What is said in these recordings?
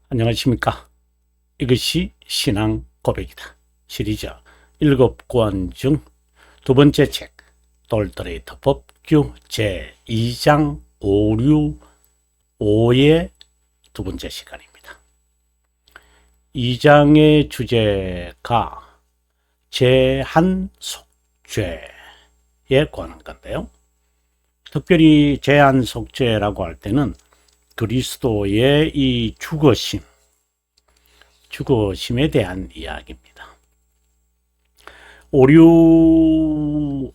안녕하십니까. 이것이 신앙 고백이다. 시리즈 7권 중 두 번째 책 돌더레이터 법규 제2장 5의 두 번째 시간입니다. 2장의 주제가 제한 속죄에 관한 건데요. 특별히 제한 속죄라고 할 때는 그리스도의 이 죽으심에 대한 이야기입니다. 오류오는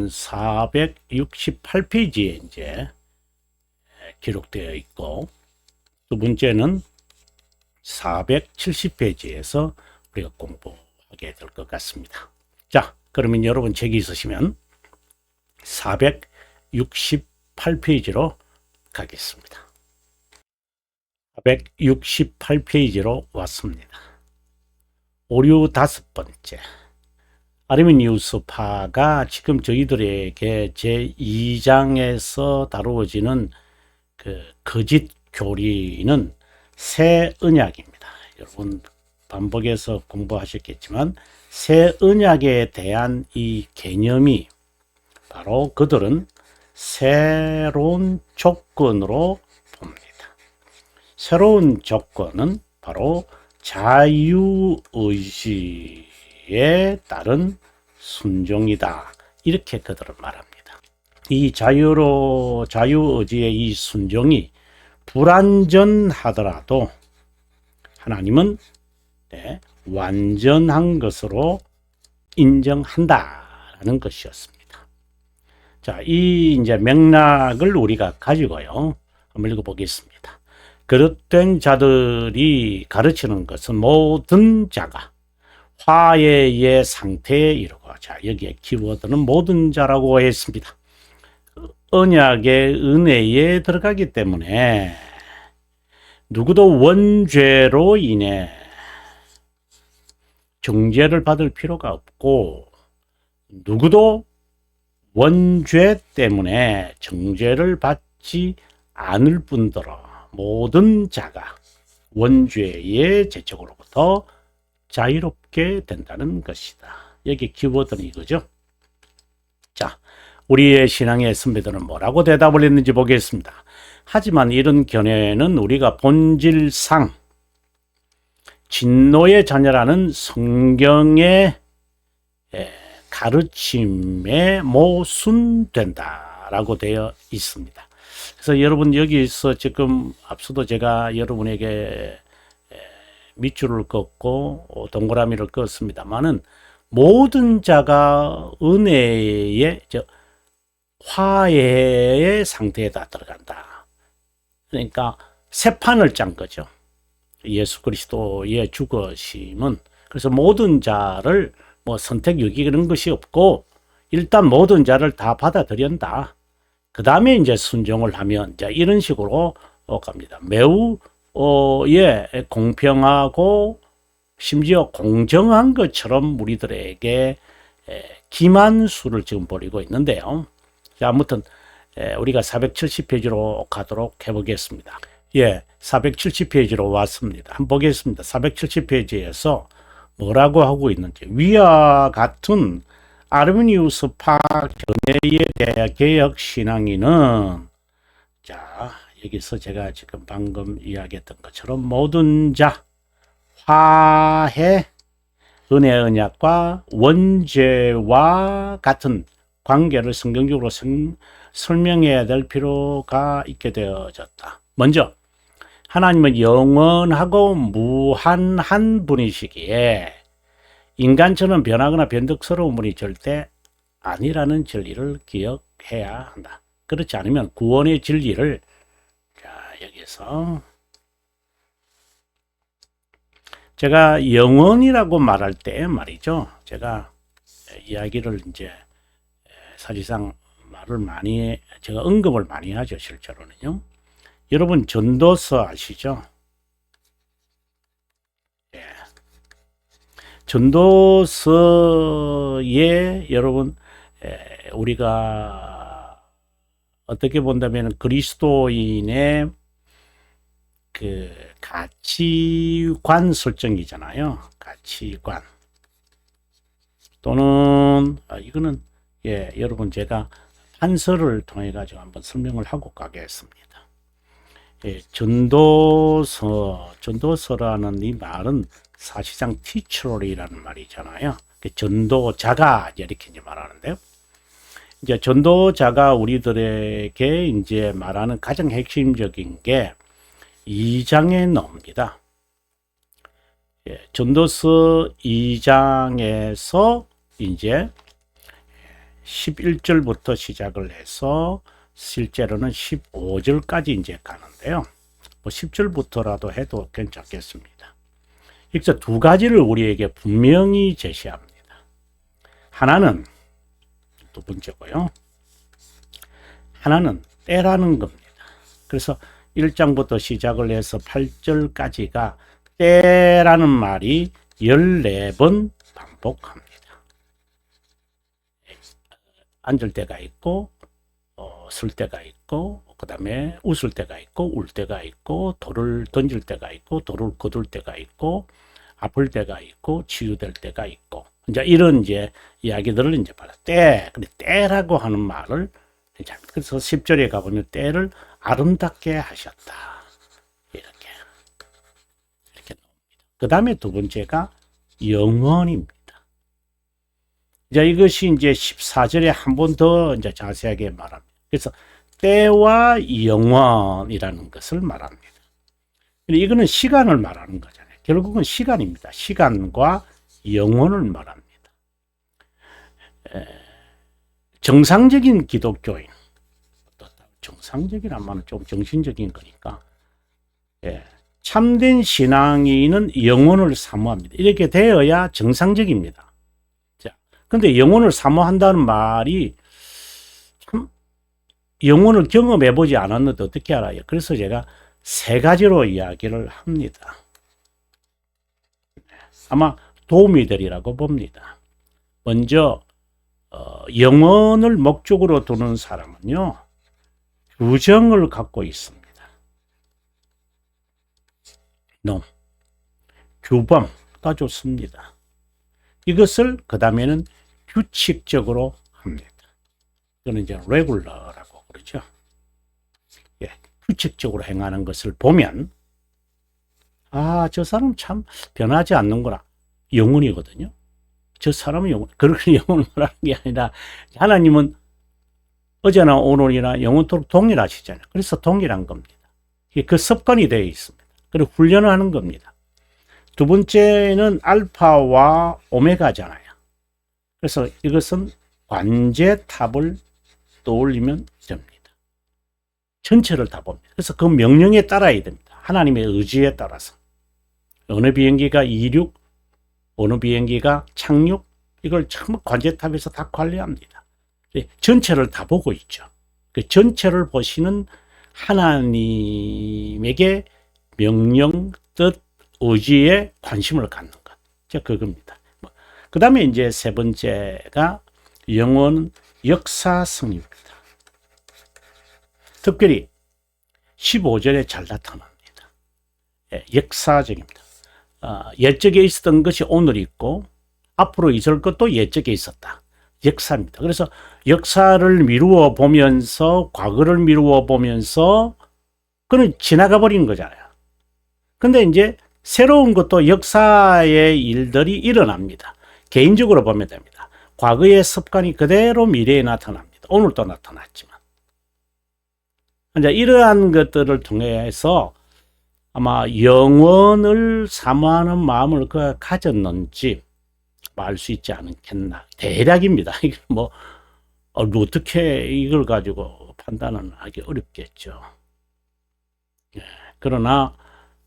468페이지에 이제 기록되어 있고, 두 번째는 470페이지에서 우리가 공부하게 될 것 같습니다. 자, 그러면 여러분 책이 있으시면 468페이지로 가겠습니다. 468페이지로 왔습니다. 오류 다섯 번째. 아르미니우스파가 지금 저희들에게 제2장에서 다루어지는 그 거짓 교리는 새 언약입니다. 여러분 반복해서 공부하셨겠지만 새 언약에 대한 이 개념이 바로 그들은 새로운 조건으로 봅니다. 새로운 조건은 바로 자유의지에 따른 순종이다. 이렇게 그들은 말합니다. 이 자유의지의 이 순종이 불완전하더라도 하나님은 완전한 것으로 인정한다라는 것이었습니다. 자, 이 이제 맥락을 우리가 가지고요. 한번 읽어보겠습니다. 그릇된 자들이 가르치는 것은 모든 자가 화해의 상태에 이르고, 자, 여기에 키워드는 모든 자라고 했습니다. 언약의 은혜에 들어가기 때문에 누구도 원죄로 인해 정죄를 받을 필요가 없고, 누구도 원죄 때문에 정죄를 받지 않을 뿐더러 모든 자가 원죄의 제척으로부터 자유롭게 된다는 것이다. 여기 키워드는 이거죠. 자, 우리의 신앙의 선배들은 뭐라고 대답을 했는지 보겠습니다. 하지만 이런 견해는 우리가 본질상 진노의 자녀라는 성경의 가르침에 모순된다라고 되어 있습니다. 그래서 여러분 여기서 지금 앞서도 제가 여러분에게 밑줄을 긋고 동그라미를 그었습니다만은 모든 자가 은혜의 화해의 상태에 다 들어간다. 그러니까 새 판을 짠 거죠. 예수 그리스도의 죽으심은. 그래서 모든 자를 뭐 선택 유기 그런 것이 없고 일단 모든 자를 다 받아들인다. 그 다음에 이제 순종을 하면 이제 이런 식으로 갑니다. 매우 공평하고 심지어 공정한 것처럼 우리들에게 기만수를 지금 벌이고 있는데요. 자, 아무튼 우리가 470페이지로 가도록 해보겠습니다. 470페이지로 왔습니다. 한번 보겠습니다. 470페이지에서 뭐라고 하고 있는지. 위와 같은 아르미니우스파 견해에 대해 개혁 신앙인은, 자, 여기서 제가 지금 방금 이야기했던 것처럼 모든 자, 화해, 은혜 언약과 원죄와 같은 관계를 성경적으로 설명해야 될 필요가 있게 되어졌다. 먼저 하나님은 영원하고 무한한 분이시기에 인간처럼 변하거나 변덕스러운 분이 절대 아니라는 진리를 기억해야 한다. 그렇지 않으면 구원의 진리를, 자, 여기서 제가 영원이라고 말할 때 말이죠. 제가 이야기를 이제 사실상 제가 언급을 많이 하죠. 실제로는요. 여러분 전도서 아시죠? 전도서에 여러분 우리가 어떻게 본다면 그리스도인의 그 가치관 설정이잖아요. 가치관. 또는 이거는 여러분 제가 판서를 통해 가지고 한번 설명을 하고 가겠습니다. 전도서라는 이 말은 사실상 teacher이라는 말이잖아요. 전도자가 이렇게 이제 말하는데요. 이제 전도자가 우리들에게 이제 말하는 가장 핵심적인 게 2장에 나옵니다. 전도서 2장에서 이제 11절부터 시작을 해서 실제로는 15절까지 이제 가는데요. 뭐 10절부터라도 해도 괜찮겠습니다. 여기서 두 가지를 우리에게 분명히 제시합니다. 하나는 두 번째고요. 하나는 때라는 겁니다. 그래서 1장부터 시작을 해서 8절까지가 때라는 말이 14번 반복합니다. 앉을 때가 있고 쓸 때가 있고 그 다음에 웃을 때가 있고 울 때가 있고 돌을 던질 때가 있고 돌을 거둘 때가 있고 아플 때가 있고 치유될 때가 있고 이제 이런 이제 이야기들을 이제 봐라. 근데 때라고 하는 말을 그래서 10절에 가보면 때를 아름답게 하셨다. 이렇게 나옵니다. 그 다음에 두 번째가 영원입니다. 이제 이것이 이제 14절에 한 번 더 이제 자세하게 말합니다. 그래서 때와 영원이라는 것을 말합니다. 이거는 시간을 말하는 거잖아요. 결국은 시간입니다. 시간과 영혼을 말합니다. 정상적인 기독교인, 정상적이란 말은 좀 정신적인 거니까, 참된 신앙인은 영혼을 사모합니다. 이렇게 되어야 정상적입니다. 자, 근데 영혼을 사모한다는 말이 참 영혼을 경험해 보지 않았는데 어떻게 알아요? 그래서 제가 세 가지로 이야기를 합니다. 아마 도움이 되리라고 봅니다. 먼저 영혼을 목적으로 두는 사람은요, 규정을 갖고 있습니다. 규범, 다 좋습니다. 이것을 그 다음에는 규칙적으로 합니다. 이거는 이제 레귤러라고 그러죠. 규칙적으로 행하는 것을 보면 저 사람 참 변하지 않는구나. 영혼이거든요. 저 사람은 영혼, 그렇게 영혼을 말하는 게 아니라 하나님은 어제나 오늘이나 영원토록 동일하시잖아요. 그래서 동일한 겁니다. 그 습관이 되어 있습니다. 그리고 훈련을 하는 겁니다. 두 번째는 알파와 오메가잖아요. 그래서 이것은 관제탑을 떠올리면 됩니다. 전체를 다 봅니다. 그래서 그 명령에 따라야 됩니다. 하나님의 의지에 따라서. 어느 비행기가 이륙, 어느 비행기가 착륙, 이걸 참 관제탑에서 다 관리합니다. 전체를 다 보고 있죠. 그 전체를 보시는 하나님에게 명령, 뜻, 의지에 관심을 갖는 것. 그겁니다. 그 다음에 이제 세 번째가 영혼 역사성입니다. 특별히 15절에 잘 나타납니다. 역사적입니다. 옛적에 있었던 것이 오늘 있고 앞으로 있을 것도 옛적에 있었다. 역사입니다. 그래서 역사를 미루어 보면서 과거를 미루어 보면서 그는 지나가 버린 거잖아요. 근데 이제 새로운 것도 역사의 일들이 일어납니다. 개인적으로 보면 됩니다. 과거의 습관이 그대로 미래에 나타납니다. 오늘도 나타났지만. 이제 이러한 것들을 통해서 아마 영혼을 사모하는 마음을 그가 가졌는지 알 수 있지 않겠나. 대략입니다. 이게 뭐 어떻게 이걸 가지고 판단은 하기 어렵겠죠. 그러나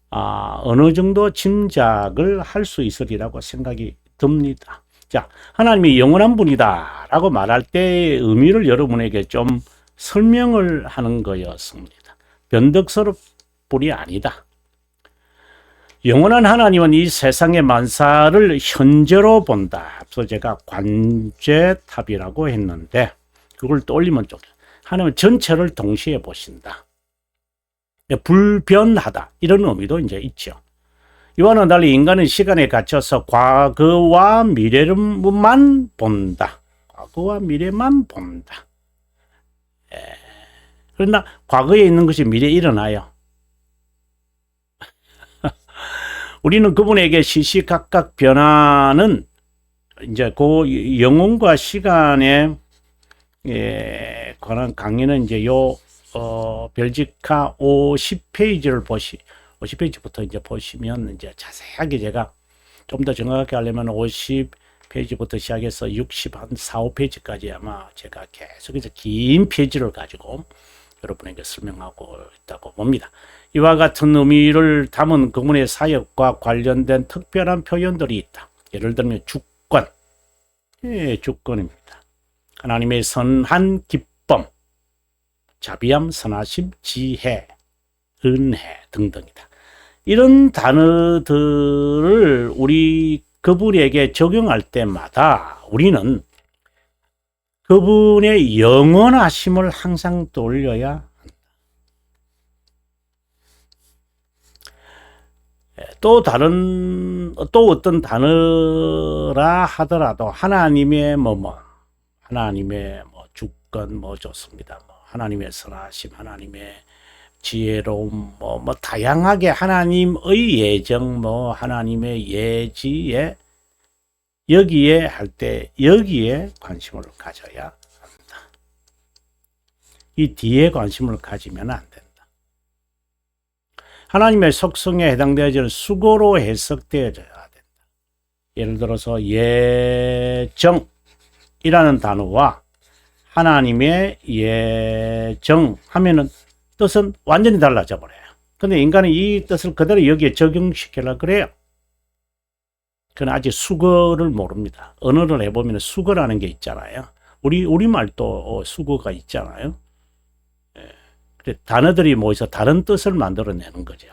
어느 정도 짐작을 할 수 있으리라고 생각이 듭니다. 자, 하나님이 영원한 분이다 라고 말할 때의 의미를 여러분에게 좀 설명을 하는 거였습니다. 변덕스러운 분이 아니다. 영원한 하나님은 이 세상의 만사를 현재로 본다. 그래서 제가 관제탑이라고 했는데 그걸 떠올리면 좀 하나님은 전체를 동시에 보신다. 불변하다 이런 의미도 이제 있죠. 이와는 달리 인간은 시간에 갇혀서 과거와 미래만 본다. 과거와 미래만 본다. 그러나 과거에 있는 것이 미래에 일어나요. 우리는 그분에게 시시각각 변하는 이제 그 영혼과 시간에 관한 강의는 이제 별지카 50페이지를 50페이지부터 이제 보시면 이제 자세하게 제가 좀 더 정확하게 하려면 50페이지부터 시작해서 60, 한 4, 5페이지까지 아마 제가 계속해서 긴 페이지를 가지고 여러분에게 설명하고 있다고 봅니다. 이와 같은 의미를 담은 그분의 사역과 관련된 특별한 표현들이 있다. 예를 들면 주권, 주권입니다. 하나님의 선한 기쁨, 자비함, 선하심, 지혜, 은혜 등등이다. 이런 단어들을 우리 그분에게 적용할 때마다 우리는 그분의 영원하심을 항상 떠올려야 한다. 또 어떤 단어라 하더라도 하나님의 하나님의 주권 좋습니다. 하나님의 선하심, 하나님의 지혜로움, 다양하게 하나님의 예정, 하나님의 예지에 여기에 할 때 여기에 관심을 가져야 합니다. 이 뒤에 관심을 가지면 안 된다. 하나님의 속성에 해당되어지는 수고로 해석되어져야 된다. 예를 들어서 예정이라는 단어와 하나님의 예정 하면은 뜻은 완전히 달라져 버려요. 근데 인간은 이 뜻을 그대로 여기에 적용시키려고 그래요. 그건 아직 수거를 모릅니다. 언어를 해보면 수거라는 게 있잖아요. 우리말도 수거가 있잖아요. 단어들이 모여서 다른 뜻을 만들어내는 거죠.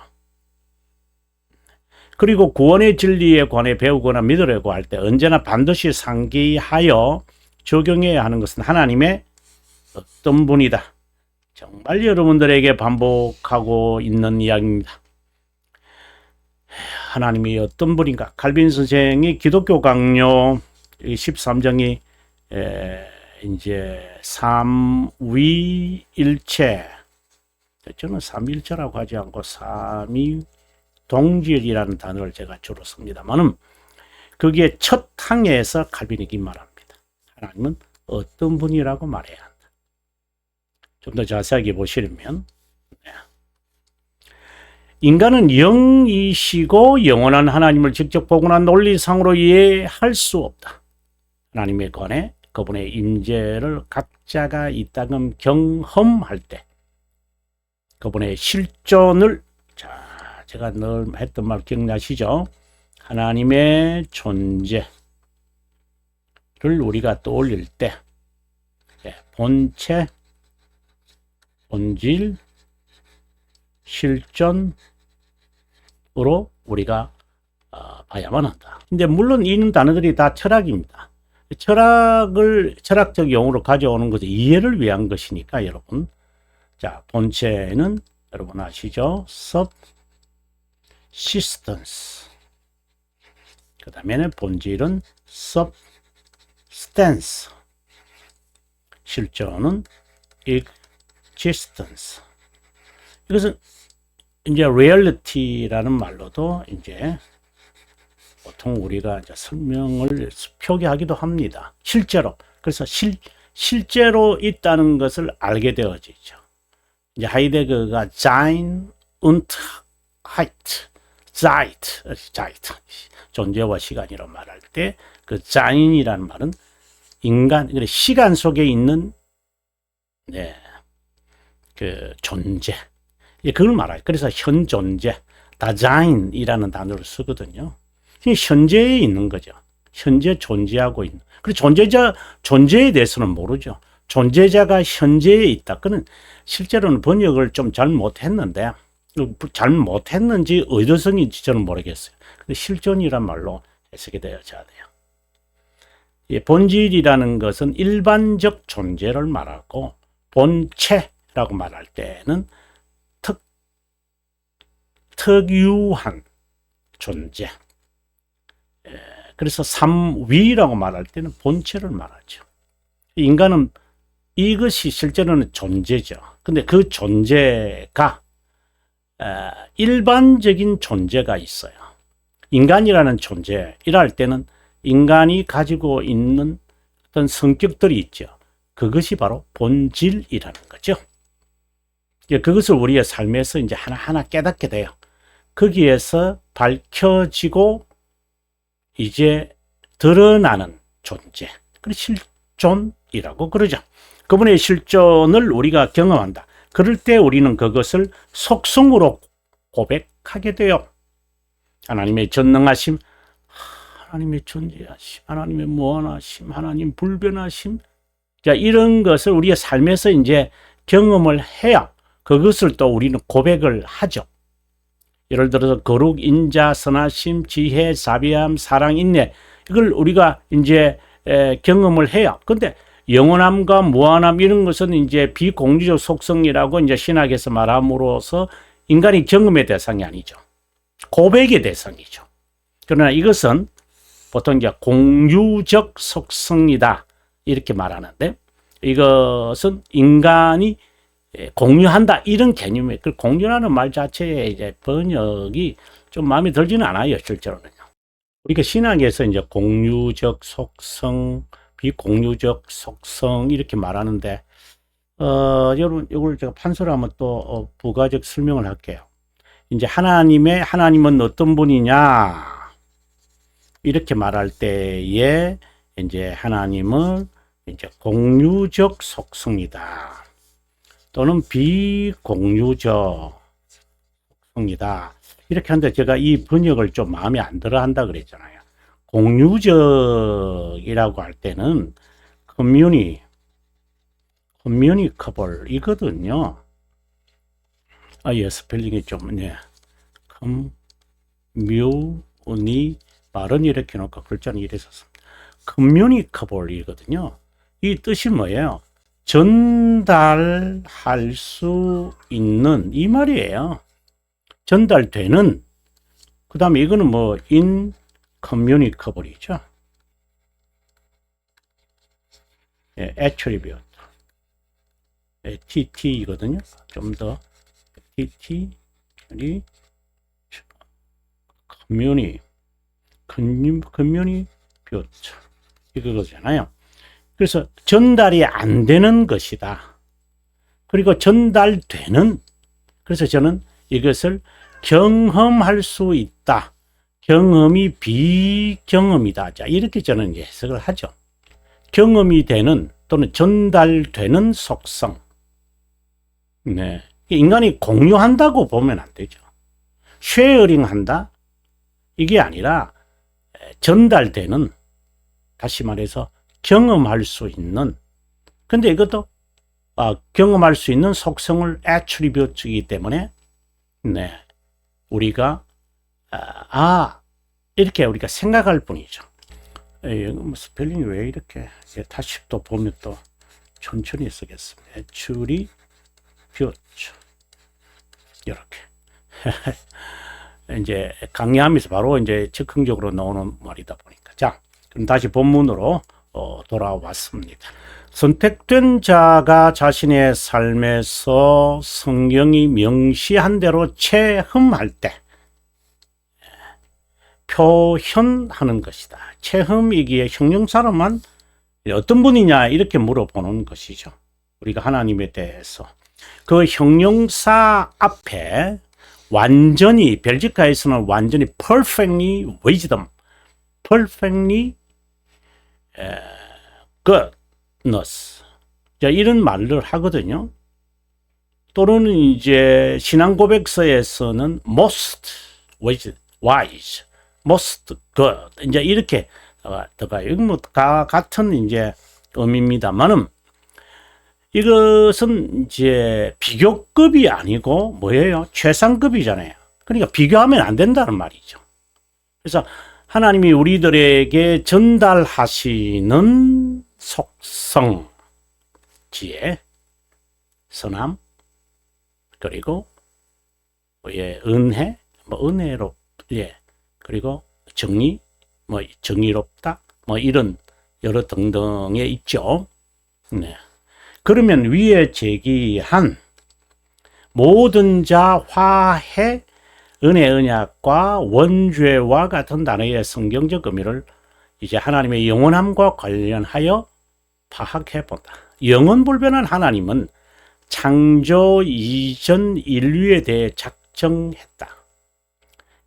그리고 구원의 진리에 관해 배우거나 믿으려고 할 때 언제나 반드시 상기하여 적용해야 하는 것은 하나님의 어떤 분이다. 정말 여러분들에게 반복하고 있는 이야기입니다. 하나님이 어떤 분인가? 칼빈 선생이 기독교 강요 13정이 이제 삼위일체, 저는 삼위일체라고 하지 않고 삼위동질이라는 단어를 제가 주로 씁니다만은 거기에 첫 항에서 칼빈이 말합니다. 하나님은 어떤 분이라고 말해야 한다. 좀 더 자세하게 보시려면 인간은 영이시고 영원한 하나님을 직접 보거나 논리상으로 이해할 수 없다. 하나님에 관해 그분의 임재를 각자가 이따금 경험할 때 그분의 실존을 제가 늘 했던 말 기억나시죠? 하나님의 존재를 우리가 떠올릴 때 본체, 본질, 실존으로 우리가 봐야만 한다. 근데 물론 이 단어들이 다 철학입니다. 철학적 용어로 가져오는 것은 이해를 위한 것이니까 여러분. 자, 본체는 여러분 아시죠? subsistence. 그 다음에는 본질은 substance. 실존은 existence. 이것은 이제 reality라는 말로도 이제 보통 우리가 이제 설명을 표기하기도 합니다. 실제로. 그래서 실제로 있다는 것을 알게 되어지죠. 이제 하이데거가 Sein und Zeit, 존재와 시간이라고 말할 때 그 Sein이라는 말은 인간, 시간 속에 있는 그 존재. 그걸 말해요. 그래서 현 존재, 다자인이라는 단어를 쓰거든요. 현재에 있는 거죠. 현재 존재하고 있는. 그리고 존재에 대해서는 모르죠. 존재자가 현재에 있다. 그는 실제로는 번역을 좀 잘 못했는데, 잘 못했는지 의도성인지 저는 모르겠어요. 근데 실존이란 말로 해석이 되어져야 돼요. 본질이라는 것은 일반적 존재를 말하고, 본체라고 말할 때는 특유한 존재. 그래서 삼위라고 말할 때는 본체를 말하죠. 인간은 이것이 실제로는 존재죠. 근데 그 존재가 일반적인 존재가 있어요. 인간이라는 존재, 이럴 때는 인간이 가지고 있는 어떤 성격들이 있죠. 그것이 바로 본질이라는 거죠. 그것을 우리의 삶에서 이제 하나하나 깨닫게 돼요. 거기에서 밝혀지고 이제 드러나는 존재. 그래서 실존이라고 그러죠. 그분의 실존을 우리가 경험한다. 그럴 때 우리는 그것을 속성으로 고백하게 돼요. 하나님의 전능하심, 하나님의 존재하심, 하나님의 무한하심, 하나님 불변하심. 자, 이런 것을 우리의 삶에서 이제 경험을 해야 그것을 또 우리는 고백을 하죠. 예를 들어서 거룩, 인자, 선하심, 지혜, 자비함, 사랑, 인내, 이걸 우리가 이제 경험을 해요. 근데 영원함과 무한함 이런 것은 이제 비공유적 속성이라고 이제 신학에서 말함으로써 인간이 경험의 대상이 아니죠. 고백의 대상이죠. 그러나 이것은 보통 이제 공유적 속성이다 이렇게 말하는데, 이것은 인간이 공유한다 이런 개념이에요. 그 공유라는 말 자체의 이제 번역이 좀 마음에 들지는 않아요, 실제로는요. 우리가 신학에서 이제 공유적 속성, 비공유적 속성 이렇게 말하는데, 여러분 이걸 제가 판서로 하면 또 부가적 설명을 할게요. 이제 하나님은 어떤 분이냐 이렇게 말할 때에 이제 하나님은 이제 공유적 속성이다 또는 비공유적 속성이다 이렇게 하는데, 제가 이 번역을 좀 마음에 안 들어 한다 그랬잖아요. 공유적이라고 할 때는 커뮤니커블이거든요. 예, 스펠링이 좀, 네. 말은 이렇게 놓고 글자는 이래서 커뮤니커블이거든요. 이 뜻이 뭐예요? 전달할 수 있는 이 말이에요. 전달되는. 그 다음에 이거는 뭐 incommunicable이죠. 예, attribute. 예, TT이거든요. 좀 더 TT communicate 이거잖아요. 그래서 전달이 안 되는 것이다. 그리고 전달되는. 그래서 저는 이것을 경험할 수 있다. 경험이 비경험이다. 자, 이렇게 저는 해석을 하죠. 경험이 되는 또는 전달되는 속성. 네. 인간이 공유한다고 보면 안 되죠. 쉐어링 한다? 이게 아니라 전달되는, 다시 말해서 경험할 수 있는, 근데 이것도 경험할 수 있는 속성을 attribute이기 때문에 네, 우리가 이렇게 우리가 생각할 뿐이죠. 스펠링이 왜 이렇게, 다시 또 보면 또 천천히 쓰겠습니다. attribute 이렇게 이제 강의하면서 바로 이제 즉흥적으로 나오는 말이다 보니까. 자, 그럼 다시 본문으로 돌아왔습니다. 선택된 자가 자신의 삶에서 성경이 명시한 대로 체험할 때 표현하는 것이다. 체험이기에 형용사로만 어떤 분이냐 이렇게 물어보는 것이죠. 우리가 하나님에 대해서 그 형용사 앞에 완전히, 벨지카에서는 완전히 perfectly wisdom, perfectly goodness, 자, 이런 말을 하거든요. 또는 이제 신앙 고백서에서는 most wise, most good, 이제 이렇게 들어가요. 뭐 다 같은 이제 의미입니다만은, 이것은 이제 비교급이 아니고 뭐예요? 최상급이잖아요. 그러니까 비교하면 안 된다는 말이죠. 그래서 하나님이 우리들에게 전달하시는 속성, 지혜, 선함, 그리고 은혜, 뭐 예. 그리고 정의, 뭐 정의롭다, 뭐 이런 여러 등등에 있죠. 네. 그러면 위에 제기한 모든 자, 화해, 은혜, 언약과 원죄와 같은 단어의 성경적 의미를 이제 하나님의 영원함과 관련하여 파악해 본다. 영원불변한 하나님은 창조 이전 인류에 대해 작정했다.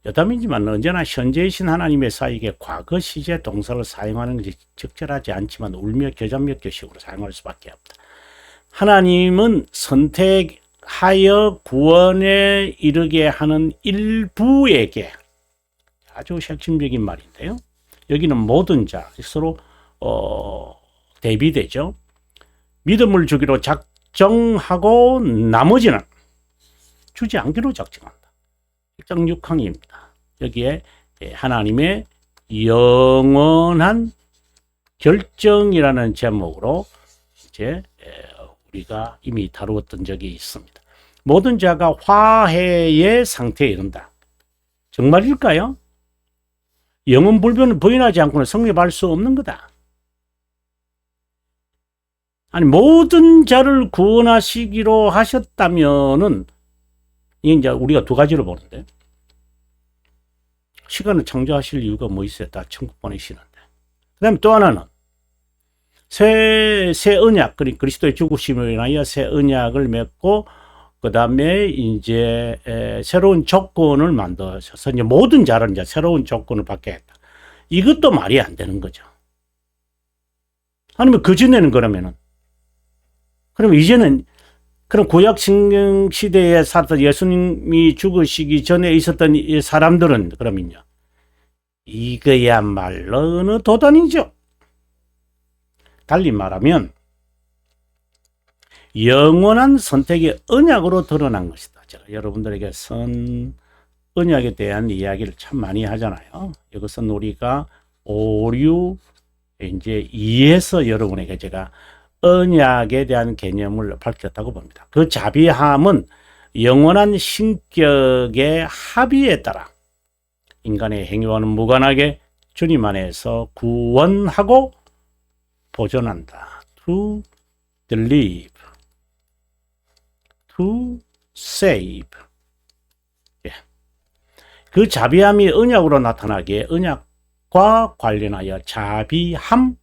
여담이지만 언제나 현재이신 하나님의 사이에 과거 시제 동사를 사용하는 것이 적절하지 않지만 울며 겨자 몇 교식으로 사용할 수밖에 없다. 하나님은 선택하여 구원에 이르게 하는 일부에게, 아주 핵심적인 말인데요. 여기는 모든 자, 서로 대비되죠. 믿음을 주기로 작정하고 나머지는 주지 않기로 작정한다. 1장 6항입니다. 여기에 하나님의 영원한 결정이라는 제목으로 이제 우리가 이미 다루었던 적이 있습니다. 모든 자가 화해의 상태에 이른다. 정말일까요? 영원 불변을 부인하지 않고는 성립할 수 없는 거다. 아니, 모든 자를 구원하시기로 하셨다면은, 이제 우리가 두 가지로 보는데, 시간을 창조하실 이유가 뭐 있어요? 다 천국 보내시는데. 그 다음에 또 하나는, 새 언약, 그리스도의 죽으심을 인하여 새 언약을 맺고, 그 다음에 이제 새로운 조건을 만드셔서 이제 모든 자를 이제 새로운 조건을 받게 했다. 이것도 말이 안 되는 거죠. 아니면 그전에는 그러면 이제는 그럼 구약 성경 시대에 살았던 예수님이 죽으시기 전에 있었던 이 사람들은 그러면요. 이거야말로 어느 도단이죠. 달리 말하면 영원한 선택의 언약으로 드러난 것이다. 제가 여러분들에게 언약에 대한 이야기를 참 많이 하잖아요. 이것은 우리가 오류 이제 2에서 여러분에게 제가 언약에 대한 개념을 밝혔다고 봅니다. 그 자비함은 영원한 신격의 합의에 따라 인간의 행위와는 무관하게 주님 안에서 구원하고 보존한다. To deliver, to save. 예. 그 자비함이 언약으로 나타나기에 언약과 관련하여 자비함의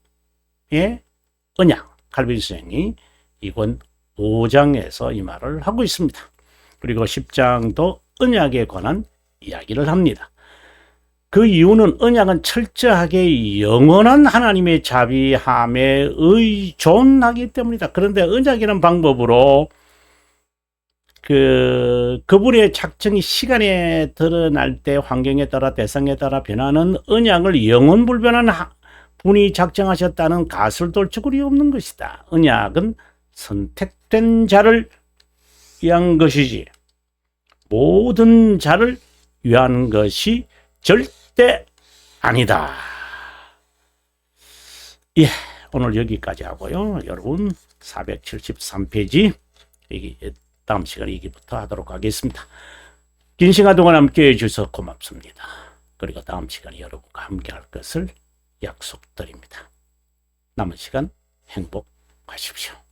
언약, 칼빈스행이 이권 5장에서 이 말을 하고 있습니다. 그리고 10장도 언약에 관한 이야기를 합니다. 그 이유는 언약은 철저하게 영원한 하나님의 자비함에 의존하기 때문이다. 그런데 언약이라는 방법으로 그분의 작정이 시간에 드러날 때 환경에 따라 대상에 따라 변하는 언약을 영원불변한 분이 작정하셨다는 가설돌적이 없는 것이다. 언약은 선택된 자를 위한 것이지 모든 자를 위한 것이 절대 아니다. 예, 오늘 여기까지 하고요. 여러분 473페이지 다음 시간에 여기부터 하도록 하겠습니다. 긴 시간 동안 함께해 주셔서 고맙습니다. 그리고 다음 시간에 여러분과 함께할 것을 약속드립니다. 남은 시간 행복하십시오.